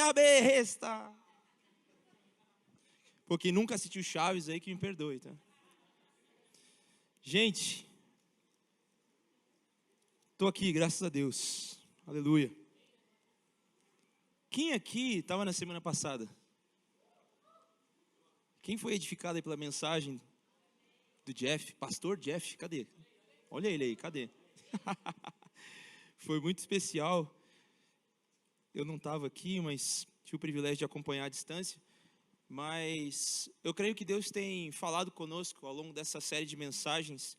a besta. Porque nunca assistiu Chaves aí, que me perdoe, tá? Gente, estou aqui, graças a Deus. Aleluia. Quem aqui estava na semana passada? Quem foi edificado aí pela mensagem do Jeff? Pastor Jeff, cadê? Olha ele aí, cadê? Foi muito especial. Eu não estava aqui, mas tive o privilégio de acompanhar à distância. Mas eu creio que Deus tem falado conosco ao longo dessa série de mensagens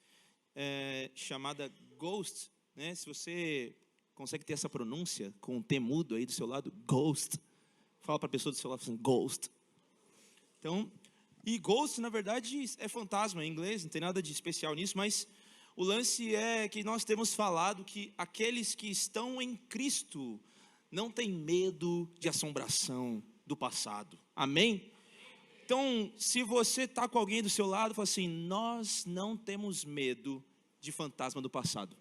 chamada Ghost, né? Se você consegue ter essa pronúncia com um T mudo aí do seu lado, Ghost. Fala para a pessoa do seu lado assim, Ghost. Então, e Ghost na verdade é fantasma em inglês, não tem nada de especial nisso, mas o lance é que nós temos falado que aqueles que estão em Cristo não têm medo de assombração do passado. Amém? Então, se você está com alguém do seu lado, fala assim, nós não temos medo de fantasma do passado.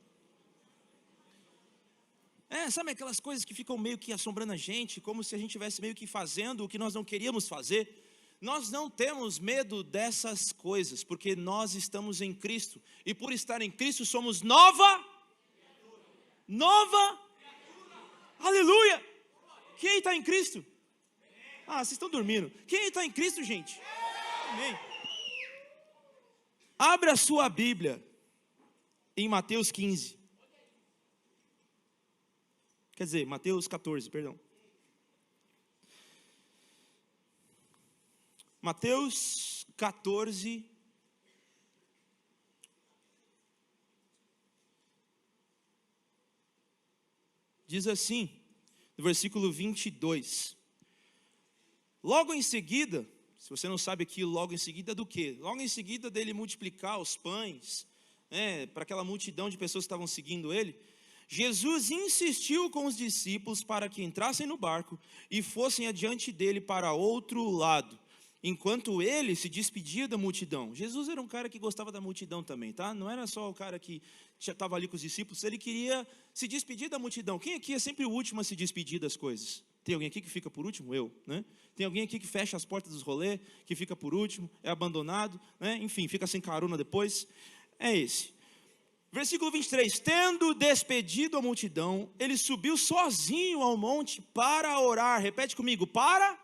Sabe aquelas coisas que ficam meio que assombrando a gente, como se a gente estivesse meio que fazendo o que nós não queríamos fazer? Nós não temos medo dessas coisas, porque nós estamos em Cristo. E por estar em Cristo, somos nova. Aleluia! Quem está em Cristo? Vocês estão dormindo. Quem está em Cristo, gente? Amém. Abra a sua Bíblia em Mateus 15. Quer dizer, Mateus 14, perdão. Mateus 14. Diz assim, no versículo 22. Logo em seguida, se você não sabe aqui, logo em seguida do quê? Logo em seguida dele multiplicar os pães, para aquela multidão de pessoas que estavam seguindo ele, Jesus insistiu com os discípulos para que entrassem no barco e fossem adiante dele para outro lado, enquanto ele se despedia da multidão. Jesus era um cara que gostava da multidão também, tá? Não era só o cara que estava ali com os discípulos, ele queria se despedir da multidão. Quem aqui é sempre o último a se despedir das coisas? Tem alguém aqui que fica por último? Eu, né? Tem alguém aqui que fecha as portas dos rolês, que fica por último, é abandonado, né? Enfim, fica sem carona depois. É esse. Versículo 23. Tendo despedido a multidão, ele subiu sozinho ao monte para orar. Repete comigo, para?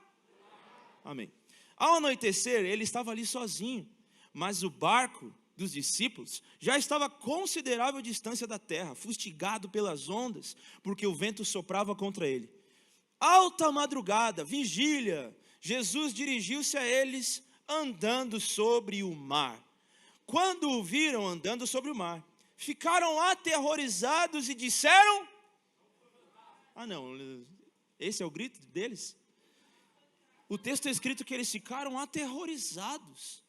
Amém. Ao anoitecer, ele estava ali sozinho, mas o barco dos discípulos já estava a considerável distância da terra, fustigado pelas ondas, porque o vento soprava contra ele. Alta madrugada, vigília, Jesus dirigiu-se a eles andando sobre o mar. Quando o viram andando sobre o mar, ficaram aterrorizados e disseram... não, esse é o grito deles? O texto é escrito que eles ficaram aterrorizados.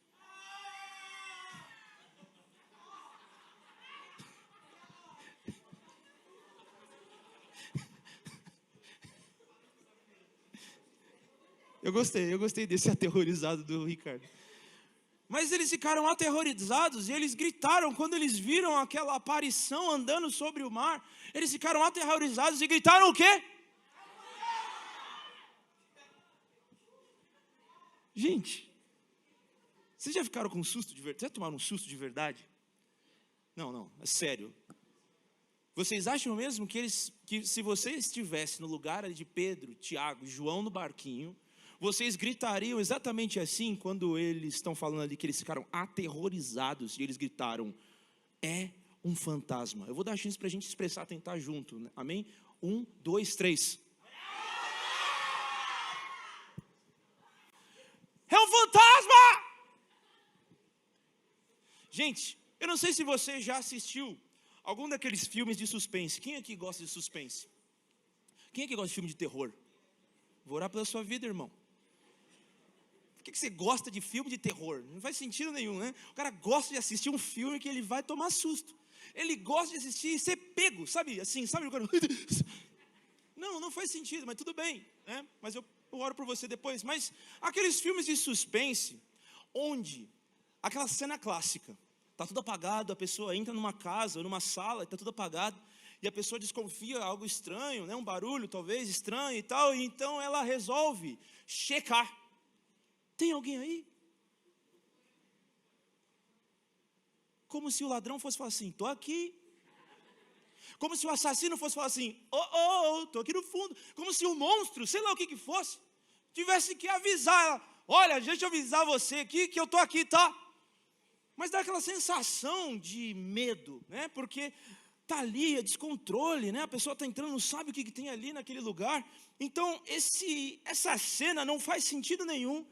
Eu gostei desse aterrorizado do Ricardo. Mas eles ficaram aterrorizados e eles gritaram quando eles viram aquela aparição andando sobre o mar. Eles ficaram aterrorizados e gritaram o quê? Gente, vocês já ficaram com um susto de verdade? Já tomaram um susto de verdade? Não, é sério. Vocês acham mesmo que se você estivesse no lugar de Pedro, Tiago e João no barquinho, vocês gritariam exatamente assim quando eles estão falando ali que eles ficaram aterrorizados e eles gritaram, é um fantasma. Eu vou dar a chance para a gente expressar, tentar junto, né? Amém? 1, 2, 3. É um fantasma! Gente, eu não sei se você já assistiu algum daqueles filmes de suspense. Quem aqui gosta de suspense? Quem aqui gosta de filme de terror? Vou orar pela sua vida, irmão. Por que você gosta de filme de terror? Não faz sentido nenhum, né? O cara gosta de assistir um filme que ele vai tomar susto. Ele gosta de assistir e ser pego, sabe? Assim, sabe? Não faz sentido, mas tudo bem, né? Mas eu oro por você depois. Mas aqueles filmes de suspense, onde aquela cena clássica, tá tudo apagado, a pessoa entra numa casa ou numa sala e tá tudo apagado, e a pessoa desconfia algo estranho, né? Um barulho talvez estranho e tal, e então ela resolve checar. Tem alguém aí? Como se o ladrão fosse falar assim, estou aqui. Como se o assassino fosse falar assim, estou aqui no fundo. Como se o monstro, sei lá o que fosse, tivesse que avisar ela, olha, deixa eu avisar você aqui, que eu estou aqui, tá? Mas dá aquela sensação de medo, né? Porque está ali, é descontrole, né? A pessoa está entrando, não sabe o que tem ali naquele lugar. Então, essa cena não faz sentido nenhum,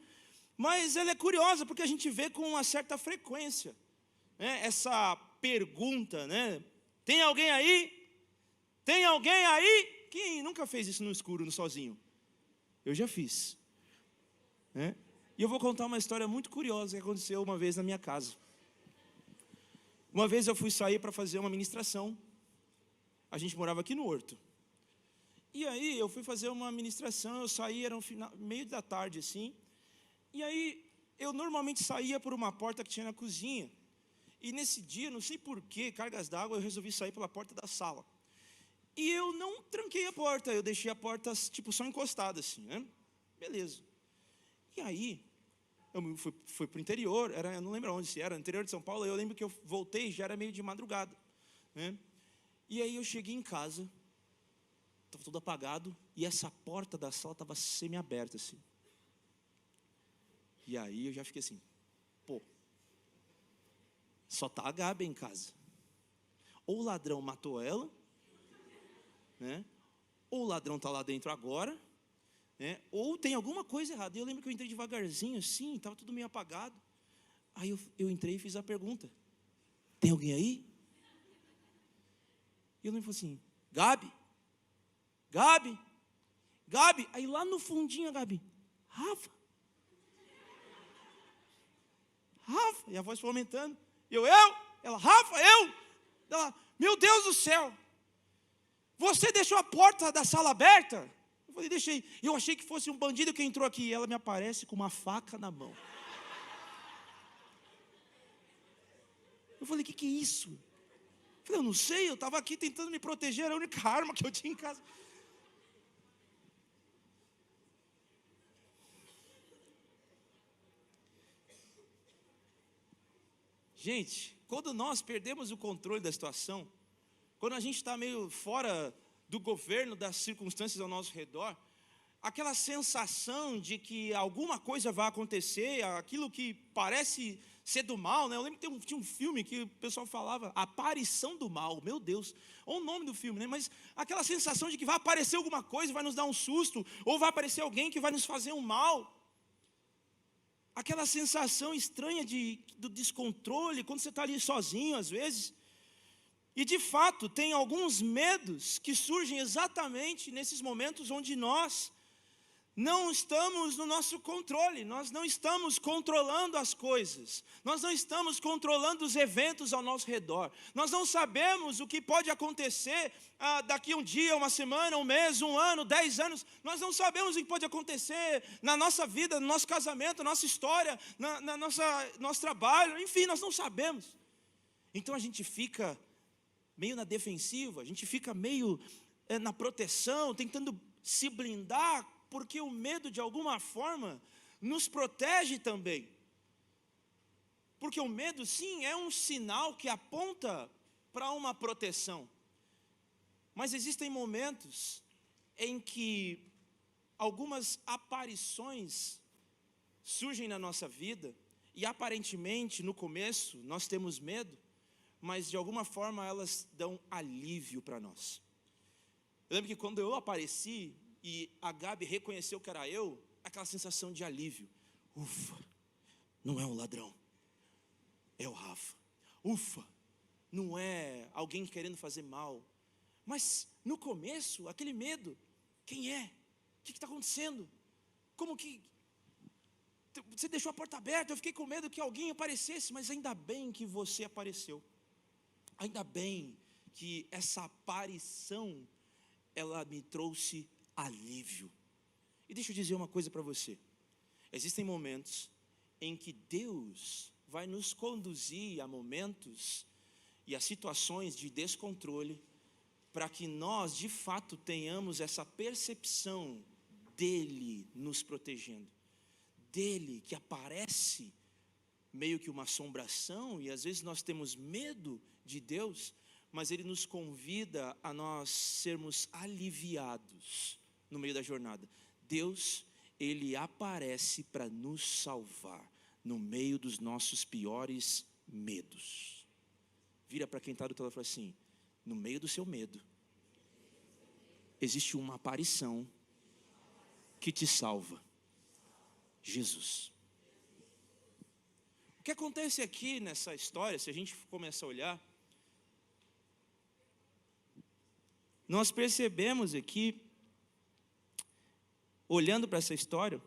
mas ela é curiosa, porque a gente vê com uma certa frequência, né? Essa pergunta, né? Tem alguém aí? Tem alguém aí? Quem nunca fez isso no escuro, no sozinho? Eu já fiz, né? E eu vou contar uma história muito curiosa que aconteceu uma vez na minha casa. Uma vez eu fui sair para fazer uma ministração. A gente morava aqui no Horto. E aí eu fui fazer uma ministração, eu saí, era meio da tarde assim. E aí eu normalmente saía por uma porta que tinha na cozinha. E nesse dia, não sei porquê, cargas d'água, eu resolvi sair pela porta da sala. E eu não tranquei a porta, eu deixei a porta tipo só encostada assim, né? Beleza. E aí, eu fui para o interior, eu não lembro onde se era, no interior de São Paulo, eu lembro que eu voltei, já era meio de madrugada, né? E aí eu cheguei em casa, estava tudo apagado, e essa porta da sala estava semi-aberta assim. E aí eu já fiquei assim, pô, só está a Gabi em casa. Ou o ladrão matou ela, né? Ou o ladrão está lá dentro agora, né? Ou tem alguma coisa errada. Eu lembro que eu entrei devagarzinho assim, estava tudo meio apagado. Aí eu entrei e fiz a pergunta, tem alguém aí? E eu lembro assim, Gabi, Gabi, Gabi. Aí lá no fundinho a Gabi, Rafa, Rafa. E a voz foi aumentando. Ela, Rafa, ela, meu Deus do céu, você deixou a porta da sala aberta? Eu falei, deixei. Eu achei que fosse um bandido que entrou aqui. E ela me aparece com uma faca na mão. Eu falei, que é isso? Eu falei, eu não sei, eu estava aqui tentando me proteger, era a única arma que eu tinha em casa. Gente, quando nós perdemos o controle da situação, quando a gente está meio fora do governo, das circunstâncias ao nosso redor, aquela sensação de que alguma coisa vai acontecer, aquilo que parece ser do mal, né? Eu lembro que tinha um filme que o pessoal falava, Aparição do Mal, meu Deus, ou o nome do filme, né? Mas aquela sensação de que vai aparecer alguma coisa, vai nos dar um susto, ou vai aparecer alguém que vai nos fazer um mal. Aquela sensação estranha do descontrole, quando você está ali sozinho às vezes. E de fato, tem alguns medos que surgem exatamente nesses momentos onde nós não estamos no nosso controle, nós não estamos controlando as coisas, nós não estamos controlando os eventos ao nosso redor, nós não sabemos o que pode acontecer daqui um dia, uma semana, um mês, um ano, 10 anos, nós não sabemos o que pode acontecer na nossa vida, no nosso casamento, na nossa história, na nosso trabalho, enfim, nós não sabemos. Então a gente fica meio na defensiva, a gente fica meio na proteção, tentando se blindar, porque o medo de alguma forma nos protege também. Porque o medo sim é um sinal que aponta para uma proteção. Mas existem momentos em que algumas aparições surgem na nossa vida e aparentemente no começo nós temos medo, mas de alguma forma elas dão alívio para nós. Eu lembro que quando eu apareci e a Gabi reconheceu que era eu, aquela sensação de alívio. Ufa, não é um ladrão, é o Rafa. Ufa, não é alguém querendo fazer mal. Mas no começo, aquele medo, quem é? O que está acontecendo? Como que você deixou a porta aberta? Eu fiquei com medo que alguém aparecesse, mas ainda bem que você apareceu. Ainda bem que essa aparição, ela me trouxe alívio. E deixa eu dizer uma coisa para você. Existem momentos em que Deus vai nos conduzir a momentos e a situações de descontrole, para que nós, de fato, tenhamos essa percepção dele nos protegendo, dele que aparece meio que uma assombração, e às vezes nós temos medo de Deus, mas ele nos convida a nós sermos aliviados no meio da jornada. Deus, ele aparece para nos salvar no meio dos nossos piores medos. Vira para quem está do teu lado e fala assim: no meio do seu medo, existe uma aparição que te salva. Jesus. O que acontece aqui nessa história, se a gente começar a olhar, nós percebemos aqui, olhando para essa história,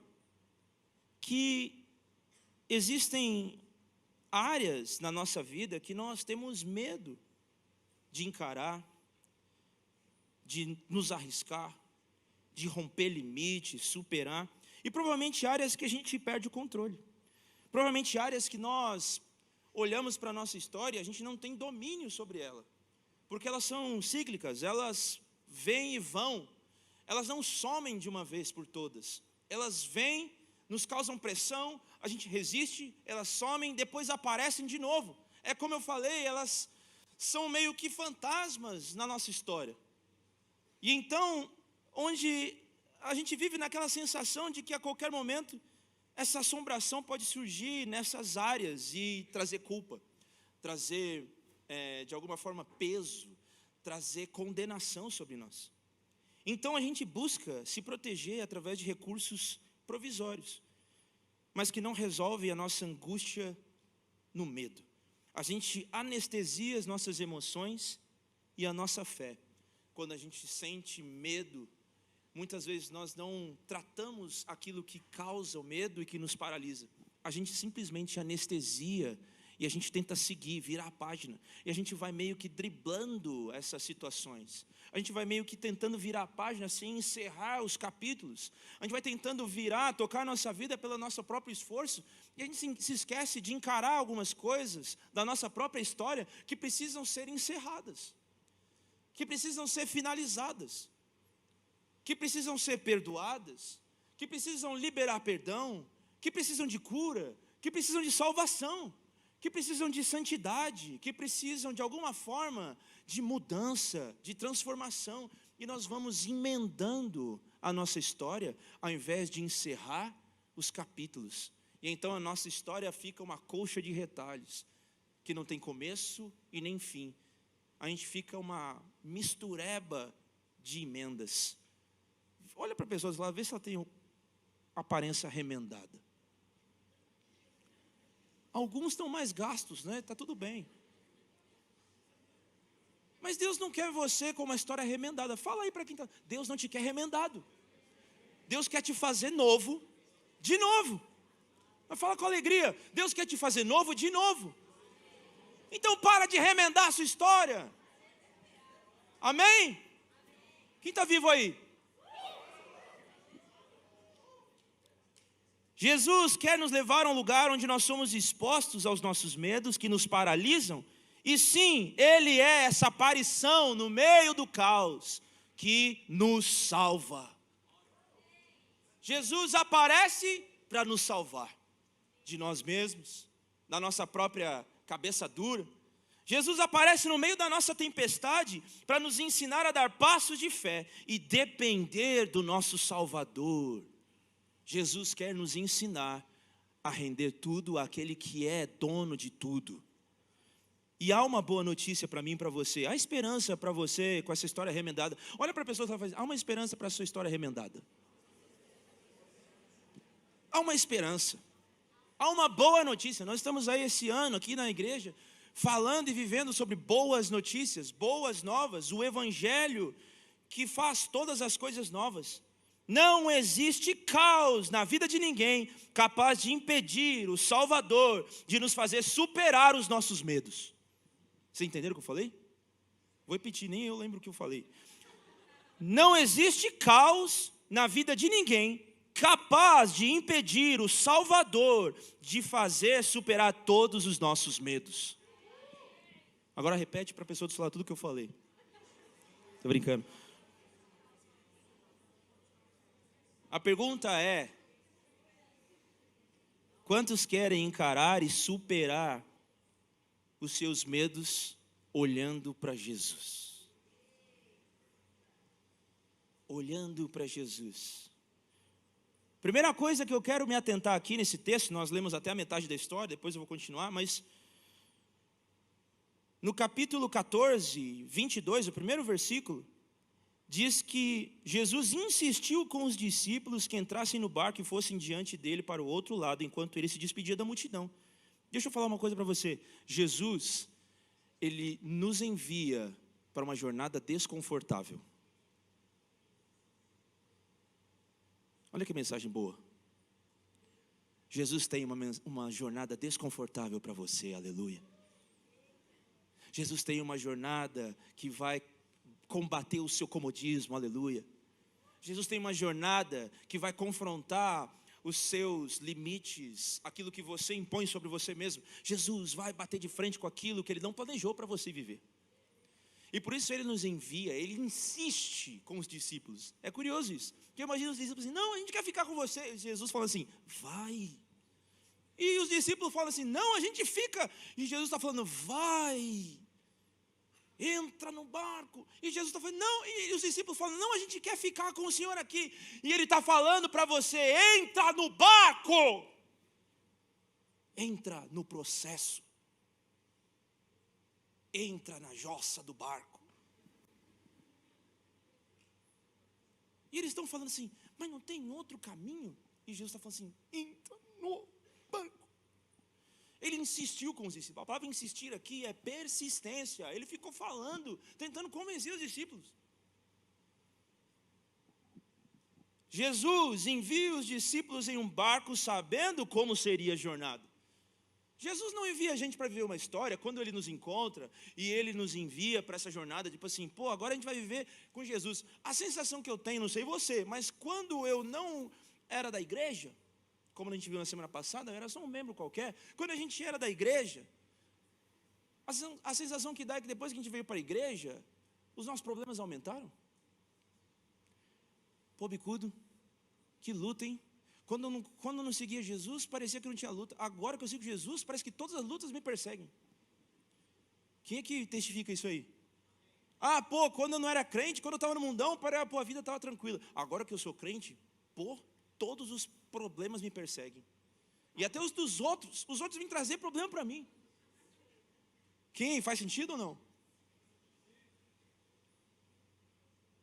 que existem áreas na nossa vida que nós temos medo de encarar, de nos arriscar, de romper limites, superar, e provavelmente áreas que a gente perde o controle. Provavelmente áreas que nós olhamos para a nossa história e a gente não tem domínio sobre ela, porque elas são cíclicas, elas vêm e vão, elas não somem de uma vez por todas, elas vêm, nos causam pressão, a gente resiste, elas somem, depois aparecem de novo. É como eu falei, elas são meio que fantasmas na nossa história. E então, onde a gente vive naquela sensação de que a qualquer momento essa assombração pode surgir nessas áreas e trazer culpa, trazer de alguma forma peso, trazer condenação sobre nós. Então a gente busca se proteger através de recursos provisórios, mas que não resolvem a nossa angústia no medo. A gente anestesia as nossas emoções e a nossa fé. Quando a gente sente medo, muitas vezes nós não tratamos aquilo que causa o medo e que nos paralisa. A gente simplesmente anestesia e a gente tenta seguir, virar a página. E a gente vai meio que driblando essas situações. A gente vai meio que tentando virar a página sem encerrar os capítulos. A gente vai tentando virar, tocar a nossa vida pelo nosso próprio esforço. E a gente se esquece de encarar algumas coisas da nossa própria história que precisam ser encerradas, que precisam ser finalizadas, que precisam ser perdoadas, que precisam liberar perdão, que precisam de cura, que precisam de salvação, que precisam de santidade, que precisam de alguma forma de mudança, de transformação. E nós vamos emendando a nossa história, ao invés de encerrar os capítulos. E então a nossa história fica uma colcha de retalhos, que não tem começo e nem fim. A gente fica uma mistureba de emendas. Olha para a pessoa lá, vê se ela tem aparência remendada. Alguns estão mais gastos, né? Está tudo bem. Mas Deus não quer você com uma história remendada. Fala aí para quem está. Deus não te quer remendado. Deus quer te fazer novo, de novo. Mas fala com alegria. Deus quer te fazer novo, de novo. Então para de remendar a sua história. Amém? Quem está vivo aí? Jesus quer nos levar a um lugar onde nós somos expostos aos nossos medos que nos paralisam. E sim, Ele é essa aparição no meio do caos que nos salva. Jesus aparece para nos salvar de nós mesmos, da nossa própria cabeça dura. Jesus aparece no meio da nossa tempestade para nos ensinar a dar passos de fé e depender do nosso Salvador. Jesus quer nos ensinar a render tudo àquele que é dono de tudo. E há uma boa notícia para mim e para você. Há esperança para você com essa história remendada. Olha para a pessoa que está fazendo. Há uma esperança para a sua história remendada. Há uma esperança. Há uma boa notícia. Nós estamos aí esse ano aqui na igreja falando e vivendo sobre boas notícias, boas novas, o evangelho que faz todas as coisas novas. Não existe caos na vida de ninguém capaz de impedir o Salvador de nos fazer superar os nossos medos. Vocês entenderam o que eu falei? Vou repetir, nem eu lembro o que eu falei. Não existe caos na vida de ninguém capaz de impedir o Salvador de fazer superar todos os nossos medos. Agora repete para a pessoa do seu lado tudo o que eu falei. Tô brincando. A pergunta é: quantos querem encarar e superar os seus medos olhando para Jesus? Olhando para Jesus. Primeira coisa que eu quero me atentar aqui nesse texto, nós lemos até a metade da história, depois eu vou continuar, mas no capítulo 14, 22, o primeiro versículo, diz que Jesus insistiu com os discípulos que entrassem no barco e fossem diante dele para o outro lado, enquanto ele se despedia da multidão. Deixa eu falar uma coisa para você. Jesus, ele nos envia para uma jornada desconfortável. Olha que mensagem boa. Jesus tem uma jornada desconfortável para você, aleluia. Jesus tem uma jornada que vai combater o seu comodismo, aleluia. Jesus tem uma jornada que vai confrontar os seus limites, aquilo que você impõe sobre você mesmo. Jesus vai bater de frente com aquilo que ele não planejou para você viver. E por isso ele nos envia, ele insiste com os discípulos. É curioso isso, porque imagina os discípulos assim: não, a gente quer ficar com você. E Jesus fala assim: vai. E os discípulos falam assim: não, a gente fica. E Jesus está falando: vai. Entra no barco. E Jesus está falando: não. E os discípulos falam: não, a gente quer ficar com o Senhor aqui. E ele está falando para você: entra no barco. Entra no processo. Entra na jossa do barco. E eles estão falando assim: mas não tem outro caminho? E Jesus está falando assim: entra no barco. Ele insistiu com os discípulos. A palavra insistir aqui é persistência. Ele ficou falando, tentando convencer os discípulos. Jesus envia os discípulos em um barco sabendo como seria a jornada. Jesus não envia a gente para viver uma história. Quando ele nos encontra e ele nos envia para essa jornada, tipo assim: pô, agora a gente vai viver com Jesus. A sensação que eu tenho, não sei você, mas quando eu não era da igreja, como a gente viu na semana passada, eu era só um membro qualquer. Quando a gente era da igreja, a sensação que dá é que depois que a gente veio para a igreja, os nossos problemas aumentaram. Pô, bicudo, que luta, hein? Quando eu não seguia Jesus, parecia que não tinha luta. Agora que eu sigo Jesus, parece que todas as lutas me perseguem. Quem é que testifica isso aí? Ah, pô, quando eu não era crente, quando eu estava no mundão, a vida estava tranquila. Agora que eu sou crente, pô, todos os problemas me perseguem. E até os outros vêm trazer problema para mim. Quem? Faz sentido ou não?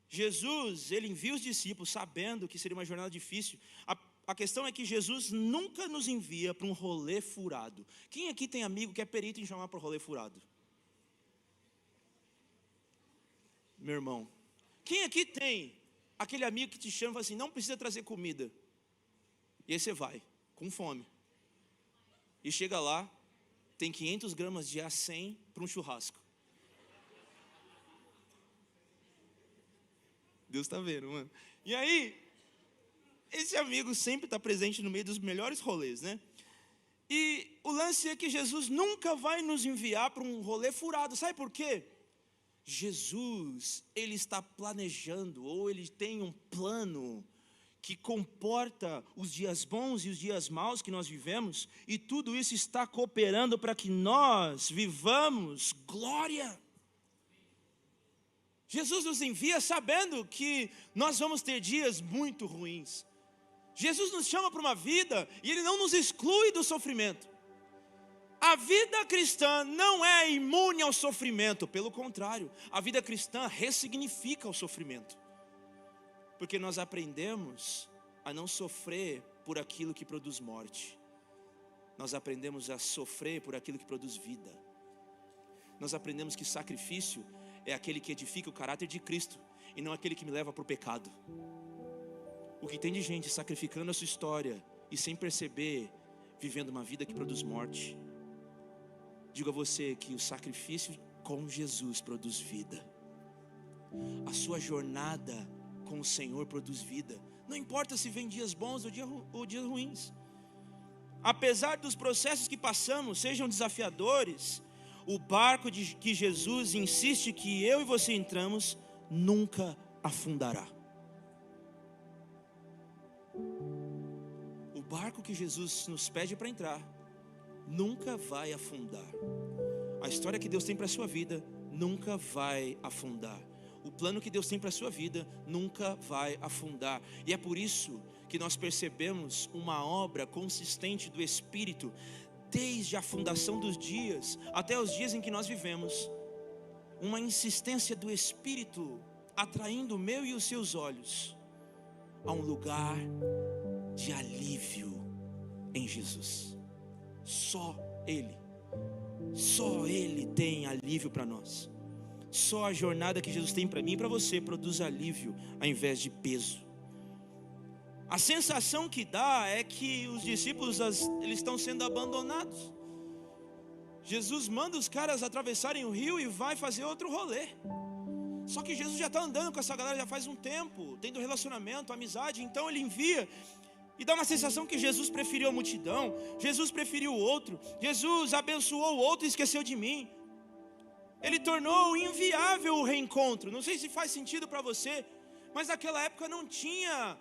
Jesus, ele envia os discípulos sabendo que seria uma jornada difícil. A questão é que Jesus nunca nos envia para um rolê furado. Quem aqui tem amigo que é perito em chamar para rolê furado? Meu irmão. Quem aqui tem aquele amigo que te chama e fala assim: não precisa trazer comida? E aí você vai, com fome. E chega lá, tem 500 gramas de A100 para um churrasco. Deus está vendo, mano. E aí, esse amigo sempre está presente no meio dos melhores rolês, né? E o lance é que Jesus nunca vai nos enviar para um rolê furado. Sabe por quê? Jesus, ele está planejando, ou ele tem um plano que comporta os dias bons e os dias maus que nós vivemos, e tudo isso está cooperando para que nós vivamos glória. Jesus nos envia sabendo que nós vamos ter dias muito ruins. Jesus nos chama para uma vida e ele não nos exclui do sofrimento. A vida cristã não é imune ao sofrimento, pelo contrário, a vida cristã ressignifica o sofrimento. Porque nós aprendemos a não sofrer por aquilo que produz morte. Nós aprendemos a sofrer por aquilo que produz vida. Nós aprendemos que sacrifício é aquele que edifica o caráter de Cristo e não aquele que me leva para o pecado. O que tem de gente sacrificando a sua história e sem perceber, vivendo uma vida que produz morte. Digo a você que o sacrifício com Jesus produz vida. A sua jornada com o Senhor produz vida. Não importa se vem dias bons ou dias ruins. Apesar dos processos que passamos sejam desafiadores, o barco que Jesus insiste que eu e você entramos nunca afundará. O barco que Jesus nos pede para entrar nunca vai afundar. A história que Deus tem para a sua vida nunca vai afundar. O plano que Deus tem para a sua vida nunca vai afundar. E é por isso que nós percebemos uma obra consistente do Espírito, desde a fundação dos dias até os dias em que nós vivemos. Uma insistência do Espírito atraindo o meu e os seus olhos a um lugar de alívio em Jesus. Só Ele tem alívio para nós. Só a jornada que Jesus tem para mim e para você produz alívio ao invés de peso. A sensação que dá é que os discípulos eles estão sendo abandonados. Jesus manda os caras atravessarem o rio e vai fazer outro rolê. Só que Jesus já está andando com essa galera já faz um tempo, tendo relacionamento, amizade. Então ele envia e dá uma sensação que Jesus preferiu a multidão, Jesus preferiu o outro, Jesus abençoou o outro e esqueceu de mim. Ele tornou inviável o reencontro. Não sei se faz sentido para você, mas naquela época não tinha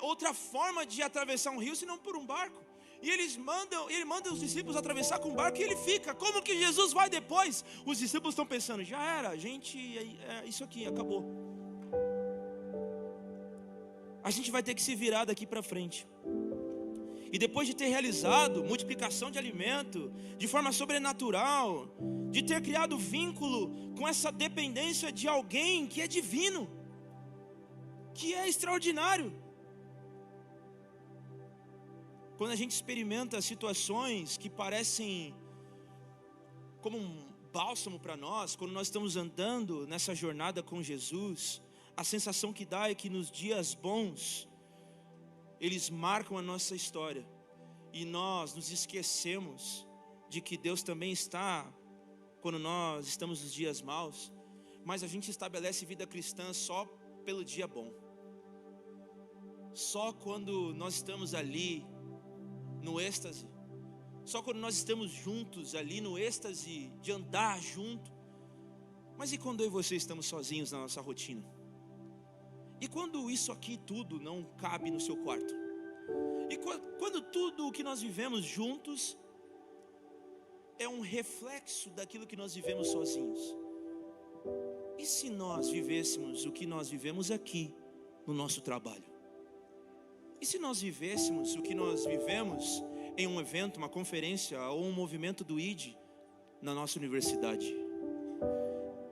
outra forma de atravessar um rio senão por um barco. E ele manda os discípulos atravessar com o barco e ele fica. Como que Jesus vai depois? Os discípulos estão pensando, já era, isso aqui, acabou. A gente vai ter que se virar daqui para frente. E depois de ter realizado multiplicação de alimento de forma sobrenatural, de ter criado vínculo com essa dependência de alguém que é divino, que é extraordinário. Quando a gente experimenta situações que parecem como um bálsamo para nós, quando nós estamos andando nessa jornada com Jesus, a sensação que dá é que nos dias bons, eles marcam a nossa história. E nós nos esquecemos de que Deus também está quando nós estamos nos dias maus. Mas a gente estabelece vida cristã só pelo dia bom. Só quando nós estamos ali no êxtase. Só quando nós estamos juntos ali no êxtase de andar junto. Mas e quando eu e você estamos sozinhos na nossa rotina? E quando isso aqui tudo não cabe no seu quarto? E quando tudo o que nós vivemos juntos é um reflexo daquilo que nós vivemos sozinhos? E se nós vivêssemos o que nós vivemos aqui no nosso trabalho? E se nós vivêssemos o que nós vivemos em um evento, uma conferência ou um movimento do ID na nossa universidade?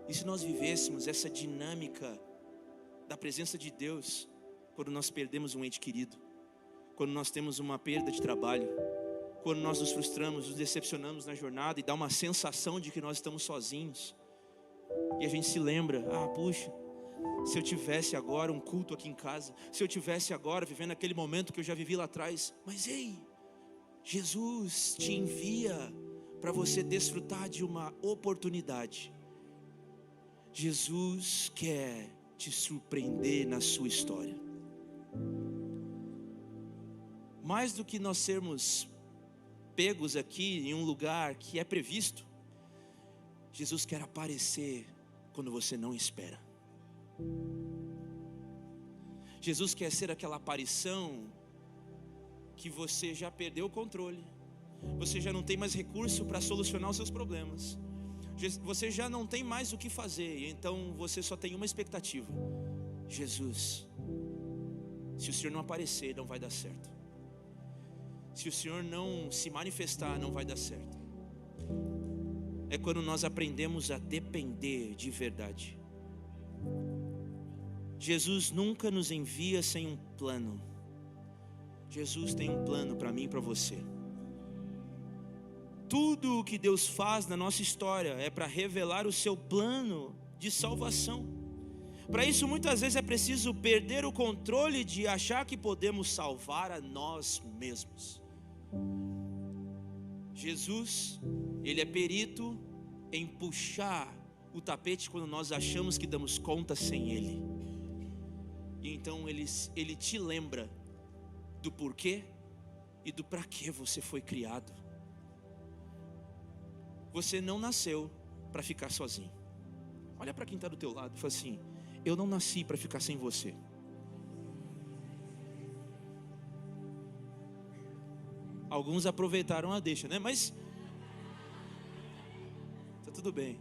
E se nós vivêssemos essa dinâmica da presença de Deus quando nós perdemos um ente querido, quando nós temos uma perda de trabalho, quando nós nos frustramos, nos decepcionamos na jornada e dá uma sensação de que nós estamos sozinhos, e a gente se lembra, puxa, se eu tivesse agora um culto aqui em casa, se eu tivesse agora vivendo aquele momento que eu já vivi lá atrás. Mas ei, Jesus te envia para você desfrutar de uma oportunidade. Jesus quer te surpreender na sua história. Mais do que nós sermos pegos aqui em um lugar que é previsto, Jesus quer aparecer quando você não espera. Jesus quer ser aquela aparição que você já perdeu o controle, você já não tem mais recurso para solucionar os seus problemas, você já não tem mais o que fazer, então você só tem uma expectativa: Jesus, se o Senhor não aparecer, não vai dar certo. Se o Senhor não se manifestar, não vai dar certo. É quando nós aprendemos a depender de verdade. Jesus nunca nos envia sem um plano. Jesus tem um plano para mim e para você. Tudo o que Deus faz na nossa história é para revelar o seu plano de salvação. Para isso muitas vezes é preciso perder o controle de achar que podemos salvar a nós mesmos. Jesus, Ele é perito em puxar o tapete quando nós achamos que damos conta sem Ele. E então Ele te lembra do porquê e do para que você foi criado. Você não nasceu para ficar sozinho. Olha para quem está do teu lado e fala assim: eu não nasci para ficar sem você. Alguns aproveitaram a deixa, né? Mas tá tudo bem.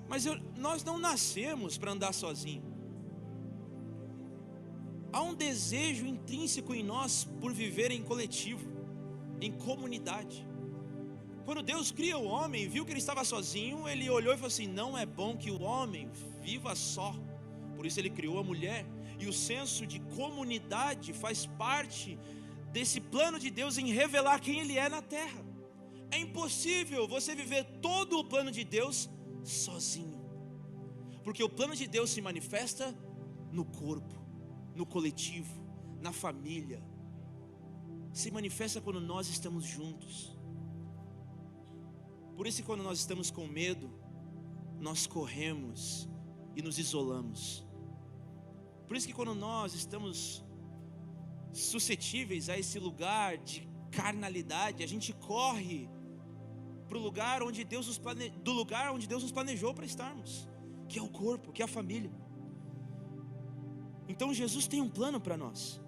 Mas nós não nascemos para andar sozinho. Há um desejo intrínseco em nós por viver em coletivo, em comunidade. Quando Deus cria o homem e viu que ele estava sozinho, ele olhou e falou assim: não é bom que o homem viva só. Por isso ele criou a mulher. E o senso de comunidade faz parte desse plano de Deus em revelar quem Ele é na terra. É impossível você viver todo o plano de Deus sozinho, porque o plano de Deus se manifesta no corpo, no coletivo, na família. Se manifesta quando nós estamos juntos. Por isso que quando nós estamos com medo, nós corremos e nos isolamos. Por isso que quando nós estamos suscetíveis a esse lugar de carnalidade, a gente corre para o lugar onde Deus do lugar onde Deus nos planejou para estarmos, que é o corpo, que é a família. Então Jesus tem um plano para nós.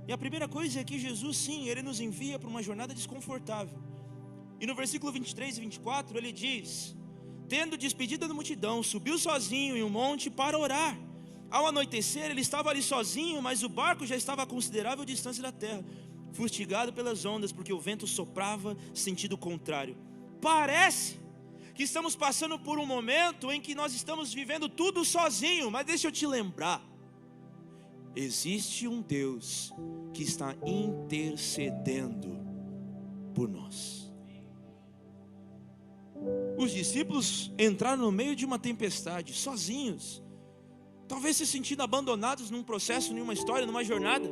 E a primeira coisa é que Jesus, sim, Ele nos envia para uma jornada desconfortável. E no versículo 23 e 24 ele diz: tendo despedida da multidão, subiu sozinho em um monte para orar. Ao anoitecer ele estava ali sozinho, mas o barco já estava a considerável distância da terra, fustigado pelas ondas, porque o vento soprava sentido contrário. Parece que estamos passando por um momento em que nós estamos vivendo tudo sozinho, mas deixa eu te lembrar, existe um Deus que está intercedendo por nós. Os discípulos entraram no meio de uma tempestade, sozinhos, talvez se sentindo abandonados num processo, numa história, numa jornada,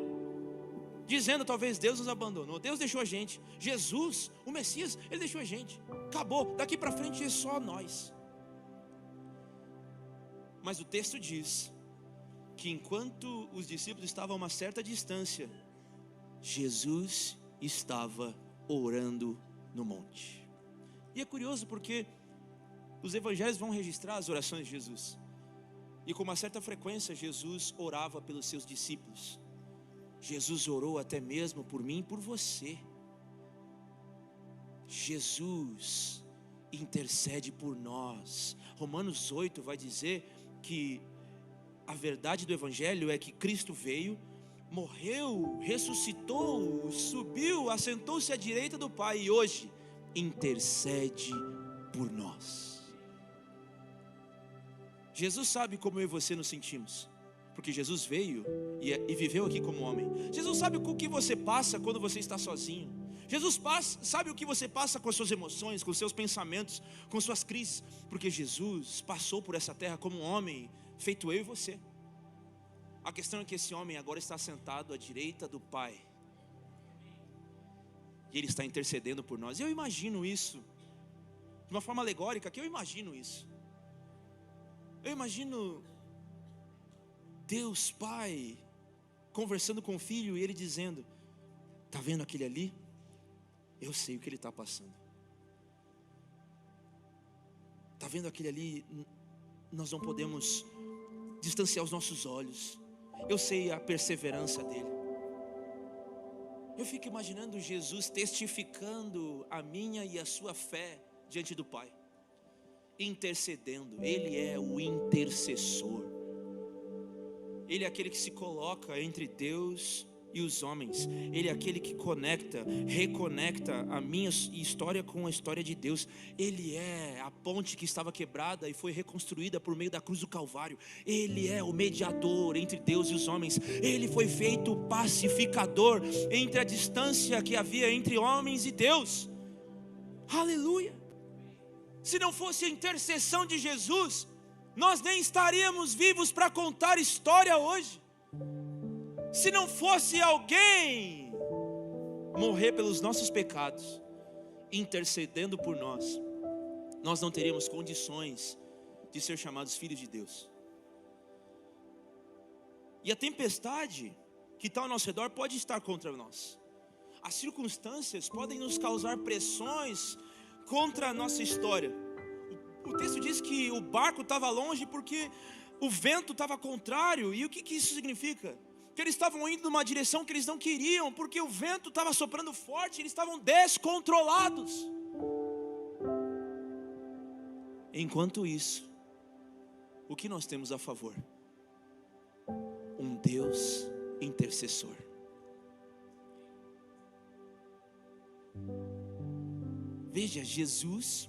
dizendo: talvez Deus nos abandonou, Deus deixou a gente, Jesus, o Messias, Ele deixou a gente, acabou, daqui para frente é só nós. Mas o texto diz que enquanto os discípulos estavam a uma certa distância, Jesus estava orando no monte. E é curioso porque os evangelhos vão registrar as orações de Jesus, e com uma certa frequência Jesus orava pelos seus discípulos. Jesus orou até mesmo por mim e por você. Jesus intercede por nós. Romanos 8 vai dizer que a verdade do evangelho é que Cristo veio, morreu, ressuscitou, subiu, assentou-se à direita do Pai e hoje intercede por nós. Jesus sabe como eu e você nos sentimos, porque Jesus veio e viveu aqui como homem. Jesus sabe o que você passa quando você está sozinho. Jesus sabe o que você passa com as suas emoções, com os seus pensamentos, com suas crises, porque Jesus passou por essa terra como um homem, feito eu e você. A questão é que esse homem agora está sentado à direita do Pai, e Ele está intercedendo por nós. Eu imagino isso de uma forma alegórica, que eu imagino isso. Eu imagino Deus Pai conversando com o Filho e Ele dizendo: está vendo aquele ali? Eu sei o que ele está passando. Está vendo aquele ali? Nós não podemos distanciar os nossos olhos. Eu sei a perseverança dele. Eu fico imaginando Jesus testificando a minha e a sua fé diante do Pai, intercedendo. Ele é o intercessor. Ele é aquele que se coloca entre Deus e os homens. Ele é aquele que conecta, reconecta a minha história com a história de Deus. Ele é a ponte que estava quebrada e foi reconstruída por meio da cruz do Calvário. Ele é o mediador entre Deus e os homens. Ele foi feito pacificador entre a distância que havia entre homens e Deus. Aleluia! Se não fosse a intercessão de Jesus, nós nem estaríamos vivos para contar história hoje. Se não fosse alguém morrer pelos nossos pecados, intercedendo por nós, nós não teríamos condições de ser chamados filhos de Deus. E a tempestade que está ao nosso redor pode estar contra nós. As circunstâncias podem nos causar pressões contra a nossa história. O texto diz que o barco estava longe porque o vento estava contrário. E o que isso significa? Que eles estavam indo numa direção que eles não queriam, porque o vento estava soprando forte, eles estavam descontrolados. Enquanto isso, o que nós temos a favor? Um Deus intercessor. Veja, Jesus,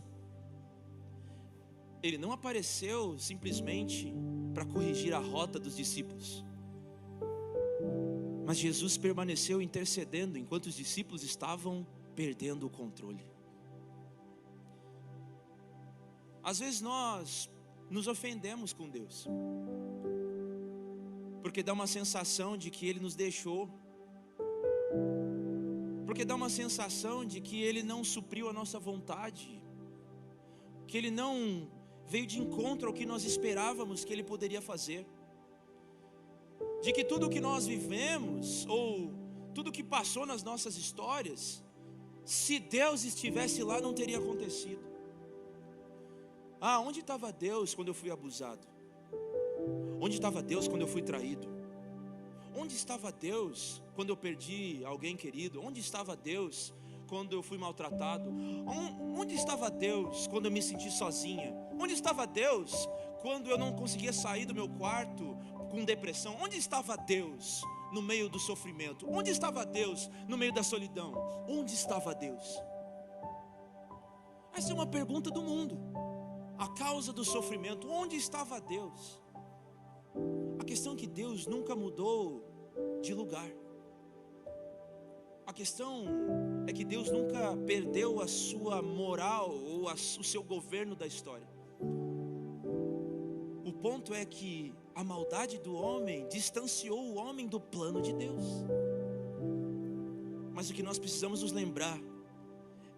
Ele não apareceu simplesmente para corrigir a rota dos discípulos, mas Jesus permaneceu intercedendo enquanto os discípulos estavam perdendo o controle. Às vezes nós nos ofendemos com Deus, porque dá uma sensação de que Ele nos deixou, porque dá uma sensação de que Ele não supriu a nossa vontade, que Ele não veio de encontro ao que nós esperávamos que Ele poderia fazer, de que tudo o que nós vivemos, ou tudo o que passou nas nossas histórias, se Deus estivesse lá não teria acontecido. Onde estava Deus quando eu fui abusado? Onde estava Deus quando eu fui traído? Onde estava Deus quando eu perdi alguém querido? Onde estava Deus quando eu fui maltratado? Onde estava Deus quando eu me senti sozinha? Onde estava Deus quando eu não conseguia sair do meu quarto com depressão? Onde estava Deus no meio do sofrimento? Onde estava Deus no meio da solidão? Onde estava Deus? Essa é uma pergunta do mundo. A causa do sofrimento, onde estava Deus? A questão é que Deus nunca mudou de lugar. A questão é que Deus nunca perdeu a sua moral ou o seu governo da história. O ponto é que a maldade do homem distanciou o homem do plano de Deus. Mas o que nós precisamos nos lembrar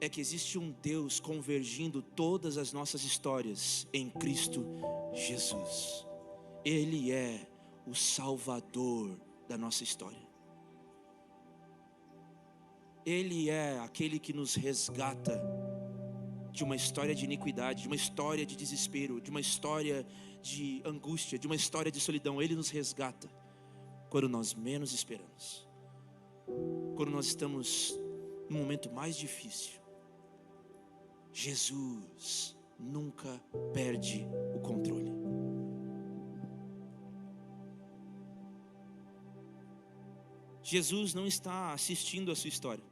é que existe um Deus convergindo todas as nossas histórias em Cristo Jesus. Ele é o Salvador da nossa história. Ele é aquele que nos resgata de uma história de iniquidade, de uma história de desespero, de uma história de angústia, de uma história de solidão. Ele nos resgata quando nós menos esperamos, quando nós estamos no momento mais difícil. Jesus nunca perde o controle. Jesus não está assistindo a sua história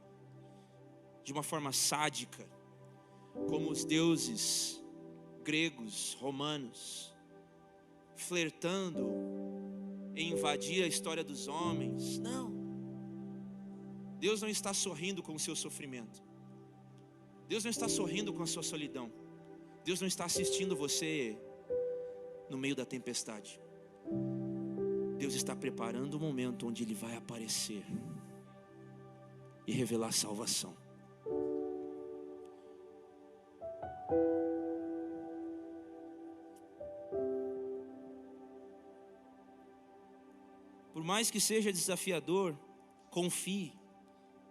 de uma forma sádica, como os deuses gregos, romanos, flertando em invadir a história dos homens. Não. Deus não está sorrindo com o seu sofrimento. Deus não está sorrindo com a sua solidão. Deus não está assistindo você no meio da tempestade. Deus está preparando o momento onde Ele vai aparecer e revelar salvação. Por mais que seja desafiador, confie,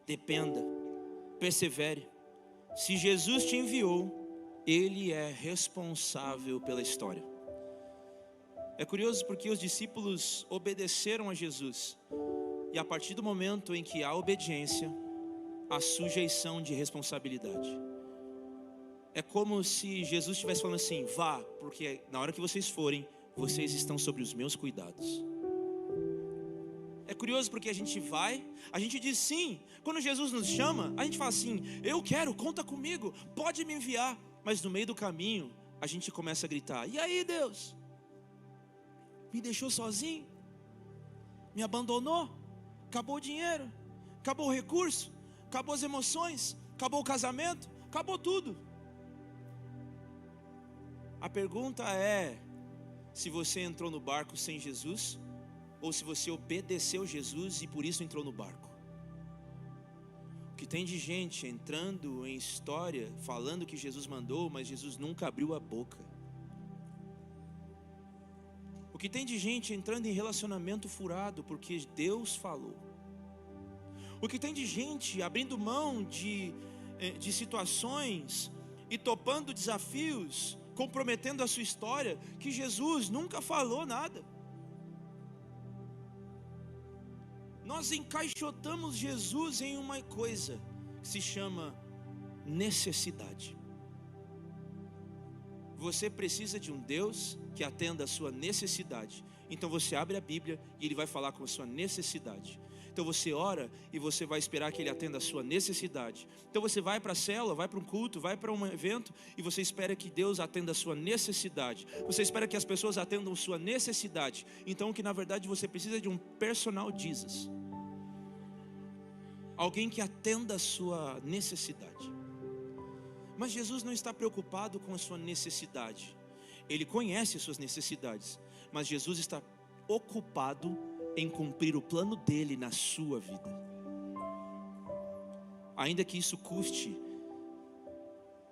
dependa, persevere. Se Jesus te enviou, Ele é responsável pela história. É curioso porque os discípulos obedeceram a Jesus, e a partir do momento em que há obediência, há sujeição de responsabilidade. É como se Jesus estivesse falando assim: vá, porque na hora que vocês forem, vocês estão sobre os meus cuidados. É curioso porque a gente vai, a gente diz sim. Quando Jesus nos chama, a gente fala assim: eu quero, conta comigo, pode me enviar. Mas no meio do caminho, a gente começa a gritar: e aí, Deus? Me deixou sozinho? Me abandonou? Acabou o dinheiro? Acabou o recurso? Acabou as emoções? Acabou o casamento? Acabou tudo. A pergunta é se você entrou no barco sem Jesus, ou se você obedeceu Jesus e por isso entrou no barco. O que tem de gente entrando em história, falando que Jesus mandou, mas Jesus nunca abriu a boca. O que tem de gente entrando em relacionamento furado, porque Deus falou. O que tem de gente abrindo mão de situações e topando desafios comprometendo a sua história, que Jesus nunca falou nada. Nós encaixotamos Jesus em uma coisa que se chama necessidade. Você precisa de um Deus que atenda a sua necessidade. Então você abre a Bíblia e Ele vai falar com a sua necessidade. Então você ora e você vai esperar que Ele atenda a sua necessidade. Então você vai para a célula, vai para um culto, vai para um evento e você espera que Deus atenda a sua necessidade. Você espera que as pessoas atendam a sua necessidade. Então que na verdade você precisa de um personal Jesus. Alguém que atenda a sua necessidade. Mas Jesus não está preocupado com a sua necessidade. Ele conhece as suas necessidades. Mas Jesus está ocupado em cumprir o plano dele na sua vida. Ainda que isso custe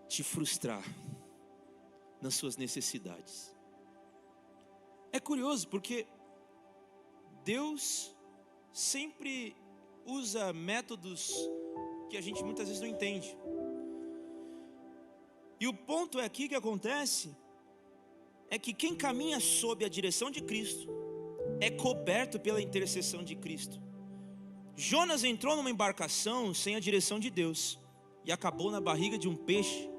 te frustrar nas suas necessidades. É curioso porque Deus sempre usa métodos que a gente muitas vezes não entende. E o ponto aqui que acontece é que quem caminha sob a direção de Cristo é coberto pela intercessão de Cristo. Jonas entrou numa embarcação sem a direção de Deus e acabou na barriga de um peixe,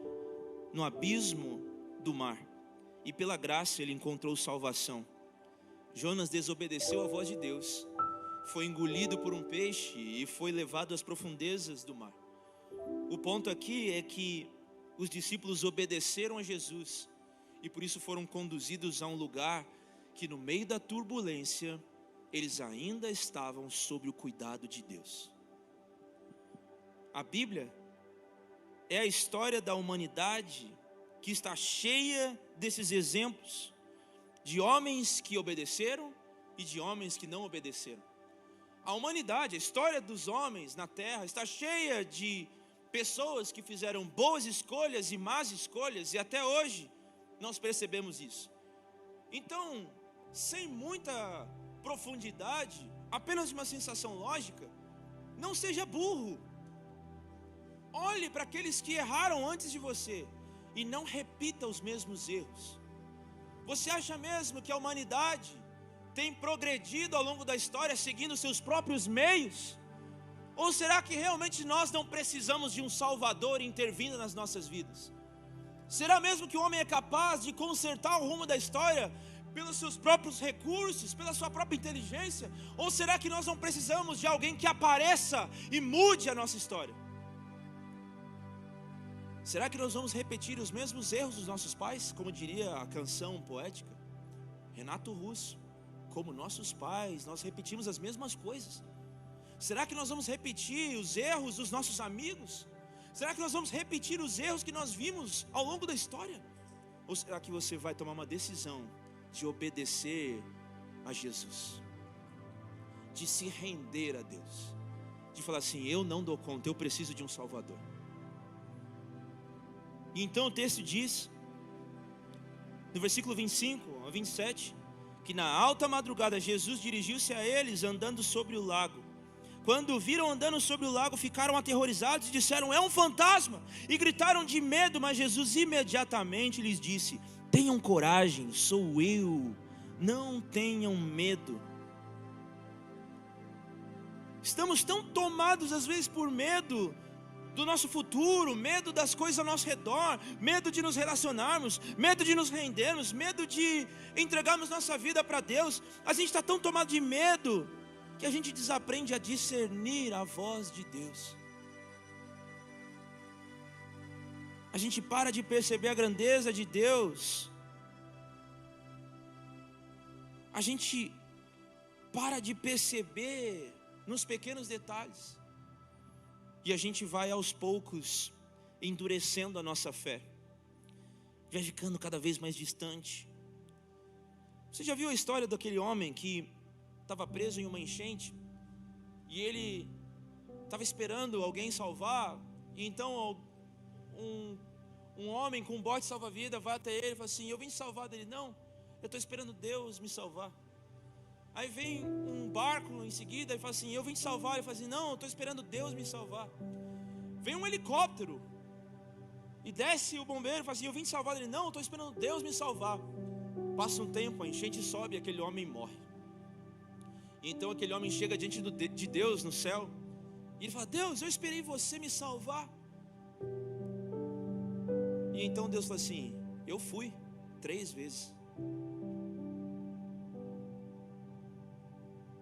no abismo do mar. E pela graça ele encontrou salvação. Jonas desobedeceu a voz de Deus, foi engolido por um peixe e foi levado às profundezas do mar. O ponto aqui é que os discípulos obedeceram a Jesus e por isso foram conduzidos a um lugar que no meio da turbulência eles ainda estavam sob o cuidado de Deus. A Bíblia é a história da humanidade que está cheia desses exemplos de homens que obedeceram e de homens que não obedeceram. A humanidade, a história dos homens na terra está cheia de pessoas que fizeram boas escolhas e más escolhas, e até hoje nós percebemos isso. Então, sem muita profundidade, apenas uma sensação lógica, não seja burro. Olhe para aqueles que erraram antes de você e não repita os mesmos erros. Você acha mesmo que a humanidade tem progredido ao longo da história seguindo seus próprios meios? Ou será que realmente nós não precisamos de um Salvador intervindo nas nossas vidas? Será mesmo que o homem é capaz de consertar o rumo da história pelos seus próprios recursos, pela sua própria inteligência? Ou será que nós não precisamos de alguém que apareça e mude a nossa história? Será que nós vamos repetir os mesmos erros dos nossos pais? Como diria a canção poética, Renato Russo, como nossos pais, nós repetimos as mesmas coisas. Será que nós vamos repetir os erros dos nossos amigos? Será que nós vamos repetir os erros que nós vimos ao longo da história? Ou será que você vai tomar uma decisão de obedecer a Jesus, de se render a Deus, de falar assim: eu não dou conta, eu preciso de um Salvador? E então o texto diz, no versículo 25 a 27, que na alta madrugada Jesus dirigiu-se a eles andando sobre o lago. Quando o viram andando sobre o lago, ficaram aterrorizados e disseram: é um fantasma! E gritaram de medo, mas Jesus imediatamente lhes disse: tenham coragem, sou eu, não tenham medo. Estamos tão tomados às vezes por medo do nosso futuro, medo das coisas ao nosso redor, medo de nos relacionarmos, medo de nos rendermos, medo de entregarmos nossa vida para Deus. A gente está tão tomado de medo que a gente desaprende a discernir a voz de Deus. A gente para de perceber a grandeza de Deus. A gente para de perceber nos pequenos detalhes. E a gente vai aos poucos endurecendo a nossa fé, vai ficando cada vez mais distante. Você já viu a história daquele homem que estava preso em uma enchente e ele estava esperando alguém salvar? E então um homem com um bote salva-vida vai até ele e fala assim: eu vim te salvar. Dele: não, eu estou esperando Deus me salvar. Aí vem um barco em seguida e fala assim: eu vim te salvar. Ele fala assim: não, eu estou esperando Deus me salvar. Vem um helicóptero E desce o bombeiro e fala assim: eu vim te salvar. Ele: não, eu estou esperando Deus me salvar. Passa um tempo, a enchente sobe e aquele homem morre. E então aquele homem chega diante de Deus no céu. E ele fala: Deus, eu esperei você me salvar. E então Deus fala assim: eu fui 3 vezes.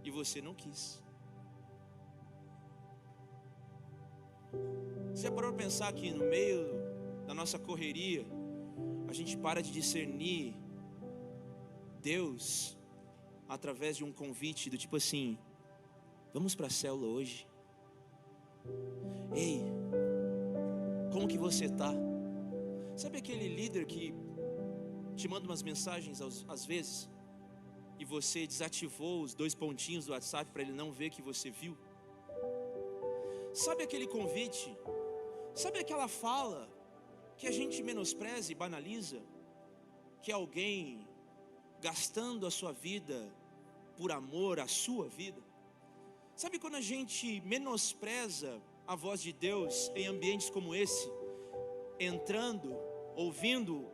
E você não quis. Você já parou para pensar que no meio da nossa correria, a gente para de discernir Deus através de um convite do tipo assim: vamos para a célula hoje? Ei, como que você está? Sabe aquele líder que te manda umas mensagens às vezes e você desativou os 2 pontinhos do WhatsApp para ele não ver que você viu? Sabe aquele convite? Sabe aquela fala que a gente menospreza e banaliza? Que é alguém gastando a sua vida por amor à sua vida? Sabe quando a gente menospreza a voz de Deus em ambientes como esse? Entrando, ouvindo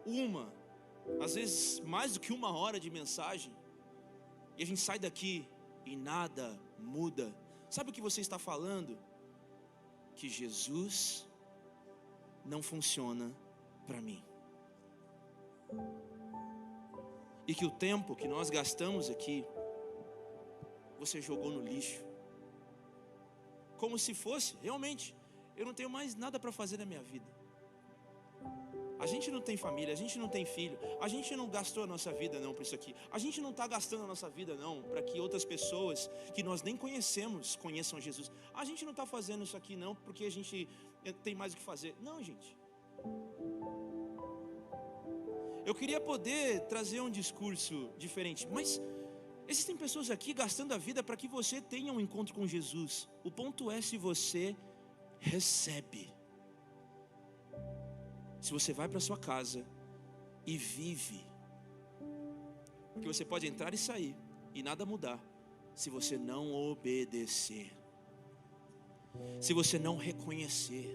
às vezes mais do que 1 hora de mensagem, e a gente sai daqui e nada muda. Sabe o que você está falando? Que Jesus não funciona para mim. E que o tempo que nós gastamos aqui, você jogou no lixo. Como se fosse, realmente, eu não tenho mais nada para fazer na minha vida. A gente não tem família, a gente não tem filho, a gente não gastou a nossa vida não para isso aqui. A gente não está gastando a nossa vida não para que outras pessoas que nós nem conhecemos conheçam Jesus. A gente não está fazendo isso aqui não porque a gente tem mais o que fazer. Não, gente. Eu queria poder trazer um discurso diferente, mas existem pessoas aqui gastando a vida para que você tenha um encontro com Jesus. O ponto é se você recebe. Se você vai para sua casa e vive. Porque você pode entrar e sair e nada mudar se você não obedecer. Se você não reconhecer.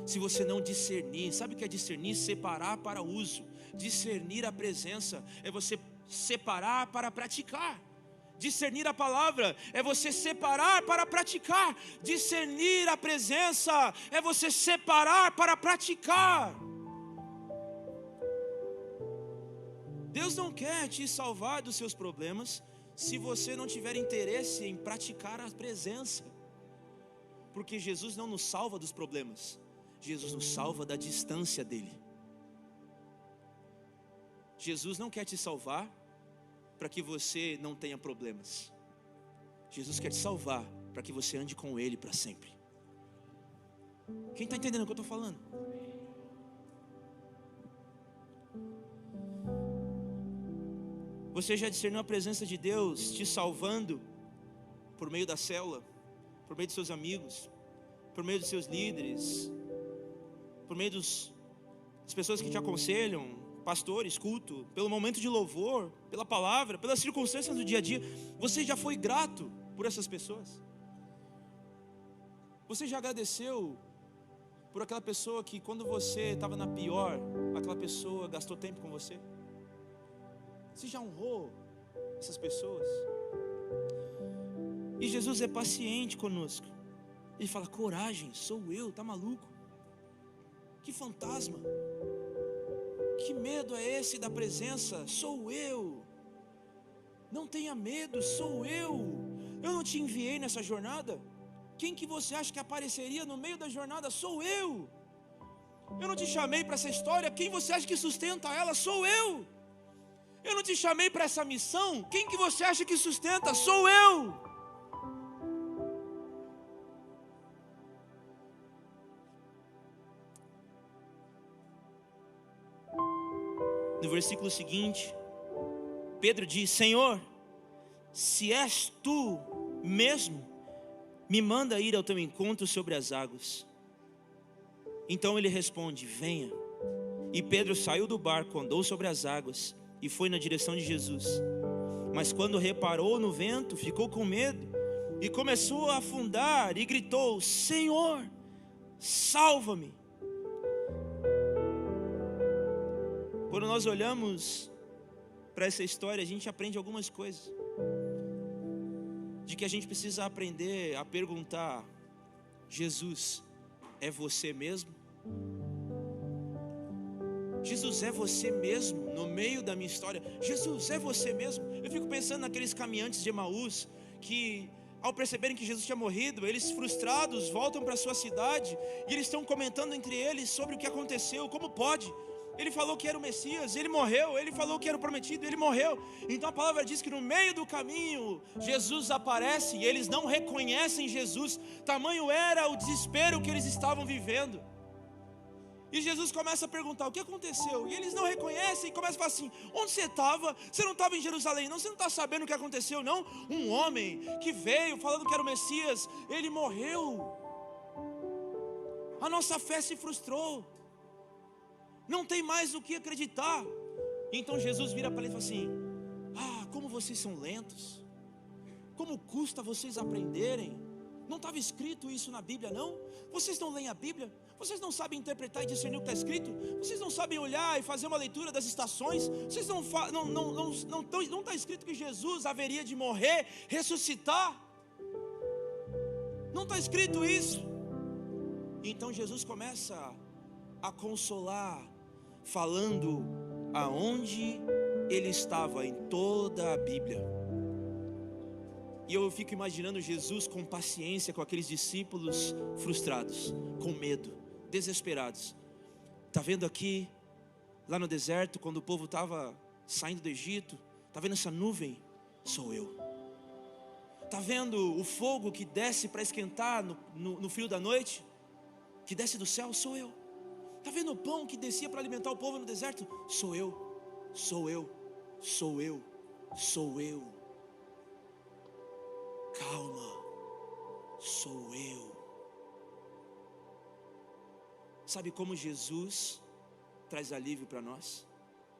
Se você não discernir. Sabe o que é discernir? Separar para uso. Discernir a presença é você separar para praticar. Discernir a palavra é você separar para praticar. Discernir a presença é você separar para praticar. Deus não quer te salvar dos seus problemas se você não tiver interesse em praticar a presença. Porque Jesus não nos salva dos problemas, Jesus nos salva da distância dele. Jesus não quer te salvar para que você não tenha problemas. Jesus quer te salvar para que você ande com Ele para sempre. Quem está entendendo o que eu estou falando? Você já discerniu a presença de Deus te salvando por meio da célula, por meio dos seus amigos, por meio dos seus líderes, por meio das pessoas que te aconselham, pastores, culto, pelo momento de louvor, pela palavra, pelas circunstâncias do dia a dia? Você já foi grato por essas pessoas? Você já agradeceu por aquela pessoa que quando você estava na pior, aquela pessoa gastou tempo com você? Você já honrou essas pessoas? E Jesus é paciente conosco. Ele fala: coragem, sou eu, tá maluco? Que fantasma? Que medo é esse da presença? Sou eu. Não tenha medo, sou eu. Eu não te enviei nessa jornada. Quem que você acha que apareceria no meio da jornada? Sou eu. Eu não te chamei para essa história. Quem você acha que sustenta ela? Sou eu. Eu não te chamei para essa missão. Quem que você acha que sustenta? Sou eu. No versículo seguinte, Pedro diz: Senhor, se és tu mesmo, me manda ir ao teu encontro sobre as águas. Então ele responde: venha. E Pedro saiu do barco, andou sobre as águas e foi na direção de Jesus. Mas quando reparou no vento, ficou com medo e começou a afundar e gritou: Senhor, salva-me. Quando nós olhamos para essa história, a gente aprende algumas coisas. De que a gente precisa aprender a perguntar: Jesus, é você mesmo? Jesus, é você mesmo no meio da minha história? Jesus, é você mesmo? Eu fico pensando naqueles caminhantes de Emaús que, ao perceberem que Jesus tinha morrido, eles frustrados voltam para sua cidade e eles estão comentando entre eles sobre o que aconteceu. Como pode? Ele falou que era o Messias, ele morreu. Ele falou que era o prometido, ele morreu. Então a palavra diz que no meio do caminho Jesus aparece e eles não reconhecem Jesus. Tamanho era o desespero que eles estavam vivendo. E Jesus começa a perguntar: o que aconteceu? E eles não reconhecem e começam a falar assim: onde você estava? Você não estava em Jerusalém não? Você não está sabendo o que aconteceu não? Um homem que veio falando que era o Messias, ele morreu. A nossa fé se frustrou. Não tem mais o que acreditar. Então Jesus vira para ele e fala assim: ah, como vocês são lentos. Como custa vocês aprenderem. Não estava escrito isso na Bíblia não? Vocês não leem a Bíblia? Vocês não sabem interpretar e discernir o que está escrito? Vocês não sabem olhar e fazer uma leitura das estações? Vocês não está escrito que Jesus haveria de morrer, ressuscitar? Não está escrito isso? Então Jesus começa a consolar, falando aonde ele estava em toda a Bíblia. E eu fico imaginando Jesus com paciência com aqueles discípulos frustrados, com medo, desesperados. Está vendo aqui, lá no deserto, quando o povo estava saindo do Egito, está vendo essa nuvem? Sou eu. Está vendo o fogo que desce para esquentar no frio da noite? Que desce do céu? Sou eu. Está vendo o pão que descia para alimentar o povo no deserto? Sou eu, sou eu, sou eu, sou eu. Calma, sou eu. Sabe como Jesus traz alívio para nós?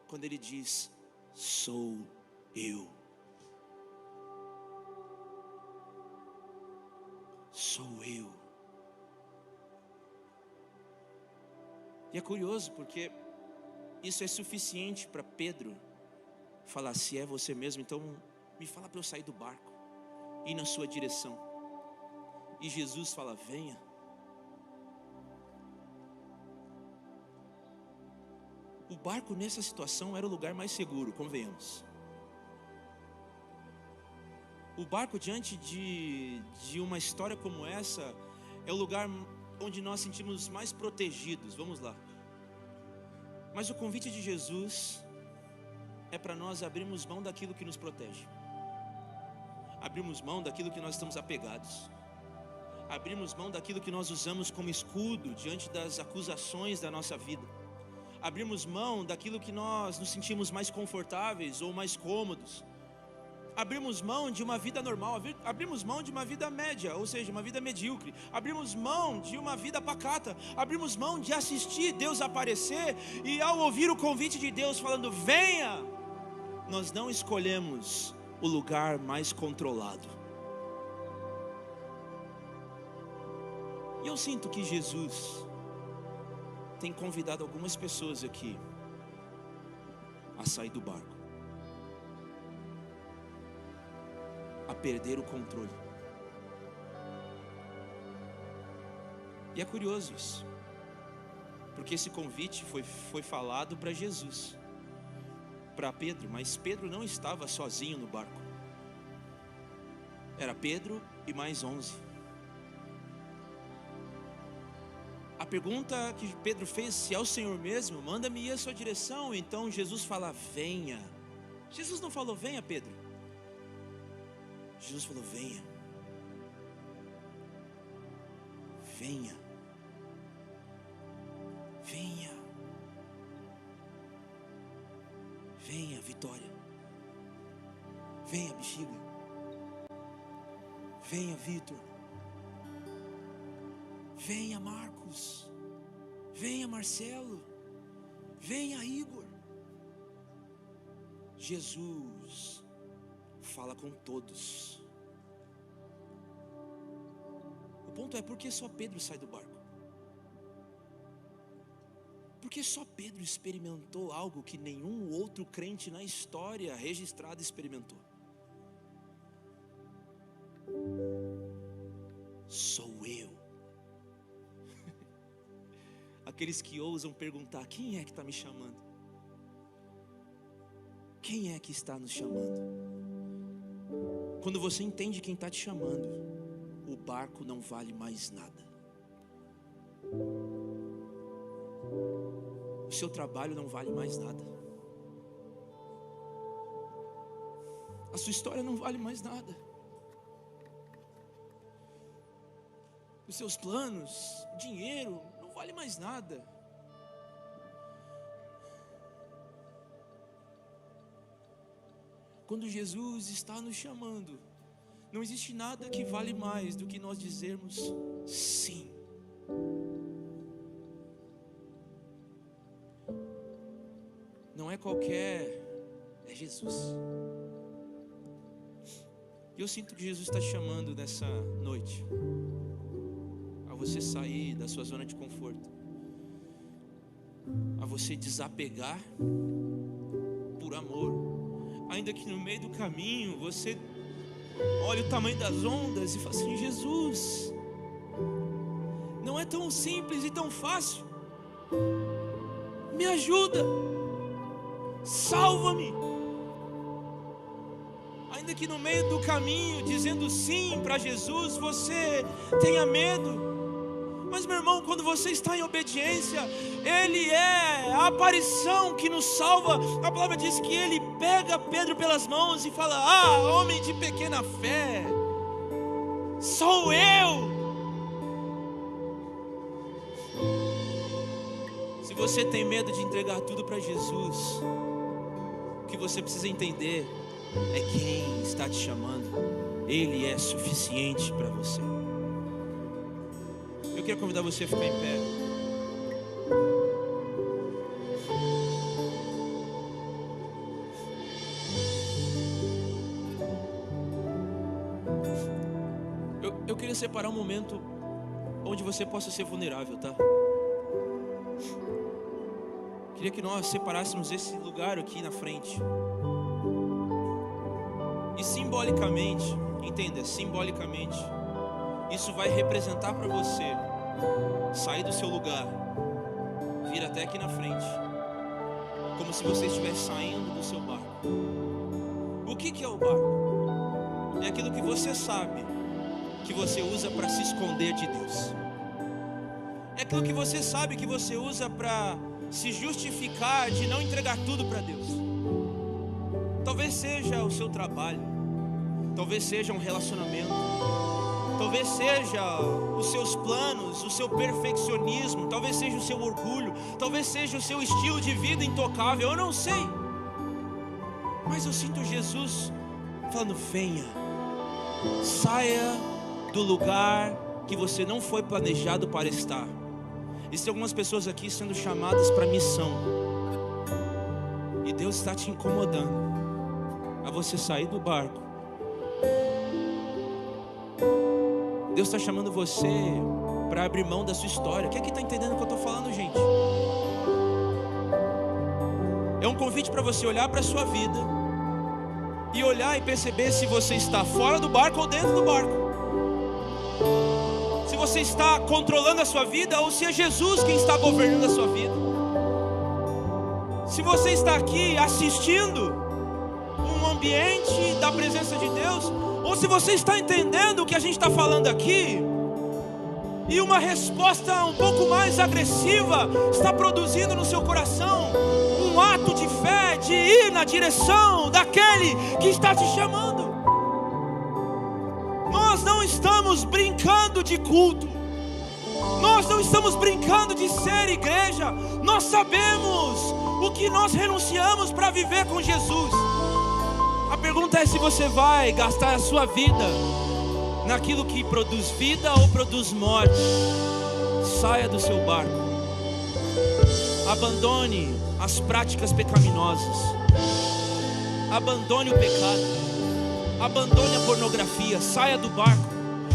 Quando Ele diz: sou eu. Sou eu. E é curioso porque isso é suficiente para Pedro falar: se é você mesmo, então me fala para eu sair do barco, ir na sua direção. E Jesus fala: venha. O barco nessa situação era o lugar mais seguro, convenhamos. O barco diante de uma história como essa é o lugar onde nós sentimos mais protegidos, vamos lá. Mas o convite de Jesus é para nós abrirmos mão daquilo que nos protege, abrirmos mão daquilo que nós estamos apegados, abrirmos mão daquilo que nós usamos como escudo diante das acusações da nossa vida, abrirmos mão daquilo que nós nos sentimos mais confortáveis ou mais cômodos, abrimos mão de uma vida normal, abrimos mão de uma vida média, ou seja, uma vida medíocre, abrimos mão de uma vida pacata, abrimos mão de assistir Deus aparecer, e ao ouvir o convite de Deus falando: venha, nós não escolhemos o lugar mais controlado. E eu sinto que Jesus tem convidado algumas pessoas aqui a sair do barco, a perder o controle. E é curioso isso, porque esse convite foi falado para Jesus, para Pedro, mas Pedro não estava sozinho no barco. Era Pedro e mais 11. A pergunta que Pedro fez: se é o Senhor mesmo, manda-me ir à sua direção. Então Jesus fala: venha. Jesus não falou: venha, Pedro. Jesus falou: venha. Venha. Venha. Venha, Vitória. Venha, Bexiga. Venha, Vitor. Venha, Marcos. Venha, Marcelo. Venha, Igor. Jesus fala com todos. O ponto é: por que só Pedro sai do barco? Por Porque só Pedro experimentou algo que nenhum outro crente na história registrada experimentou. Sou eu. Aqueles que ousam perguntar: quem é que está me chamando? Quem é que está nos chamando? Quando você entende quem está te chamando, o barco não vale mais nada. O seu trabalho não vale mais nada. A sua história não vale mais nada. Os seus planos, dinheiro, não vale mais nada. Quando Jesus está nos chamando, não existe nada que vale mais do que nós dizermos sim. Não é qualquer, é Jesus. E eu sinto que Jesus está te chamando nessa noite a você sair da sua zona de conforto, a você desapegar por amor. Ainda que no meio do caminho você olhe o tamanho das ondas e fala assim: Jesus, não é tão simples e tão fácil, me ajuda, salva-me. Ainda que no meio do caminho, dizendo sim para Jesus, você tenha medo. Mas meu irmão, quando você está em obediência, Ele é a aparição que nos salva. A palavra diz que Ele pega Pedro pelas mãos e fala: ah, homem de pequena fé, sou eu. Se você tem medo de entregar tudo para Jesus, o que você precisa entender é quem está te chamando. Ele é suficiente para você. Eu quero convidar você a ficar em pé. Eu queria separar um momento onde você possa ser vulnerável, tá? Queria que nós separássemos esse lugar aqui na frente. E simbolicamente, entenda, simbolicamente, isso vai representar para você sair do seu lugar, vir até aqui na frente, como se você estivesse saindo do seu barco. O que é o barco? É aquilo que você sabe que você usa para se esconder de Deus. É aquilo que você sabe que você usa para se justificar de não entregar tudo para Deus. Talvez seja o seu trabalho, talvez seja um relacionamento, talvez seja os seus planos, o seu perfeccionismo, talvez seja o seu orgulho, talvez seja o seu estilo de vida intocável, eu não sei. Mas eu sinto Jesus falando: venha, saia do lugar que você não foi planejado para estar. Existem algumas pessoas aqui sendo chamadas para missão, e Deus está te incomodando a você sair do barco. Deus está chamando você para abrir mão da sua história. Quem é que está entendendo o que eu estou falando, gente? É um convite para você olhar para a sua vida e olhar e perceber se você está fora do barco ou dentro do barco. Se você está controlando a sua vida ou se é Jesus quem está governando a sua vida. Se você está aqui assistindo um ambiente da presença de Deus, ou se você está entendendo o que a gente está falando aqui e uma resposta um pouco mais agressiva está produzindo no seu coração um ato de fé, de ir na direção daquele que está te chamando. Nós não estamos brincando de culto, nós não estamos brincando de ser igreja. Nós sabemos o que nós renunciamos para viver com Jesus. A pergunta é se você vai gastar a sua vida naquilo que produz vida ou produz morte. Saia do seu barco, abandone as práticas pecaminosas, abandone o pecado, abandone a pornografia, saia do barco,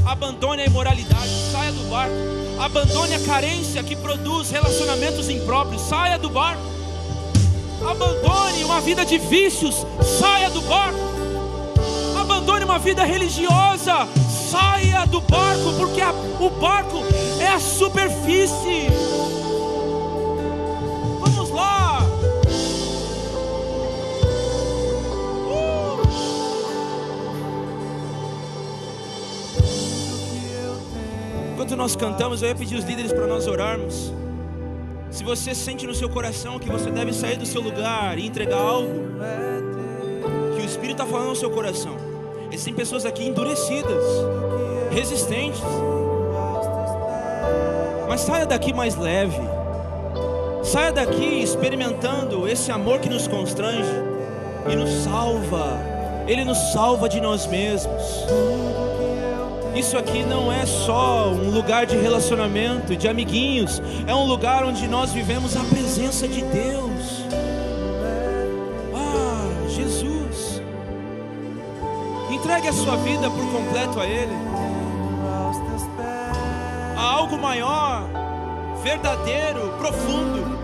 Abandone a imoralidade, saia do barco. Abandone a carência que produz relacionamentos impróprios, saia do barco. Abandone uma vida de vícios, saia do barco. Abandone uma vida religiosa, saia do barco, porque o barco é a superfície. Vamos lá. Enquanto nós cantamos, eu ia pedir os líderes para nós orarmos. Se você sente no seu coração que você deve sair do seu lugar e entregar algo, que o Espírito está falando no seu coração. Existem pessoas aqui endurecidas, resistentes, mas saia daqui mais leve. Saia daqui experimentando esse amor que nos constrange e nos salva. Ele nos salva de nós mesmos. Isso aqui não é só um lugar de relacionamento, de amiguinhos. É um lugar onde nós vivemos a presença de Deus. Ah, Jesus. Entregue a sua vida por completo a Ele. Há algo maior, verdadeiro, profundo.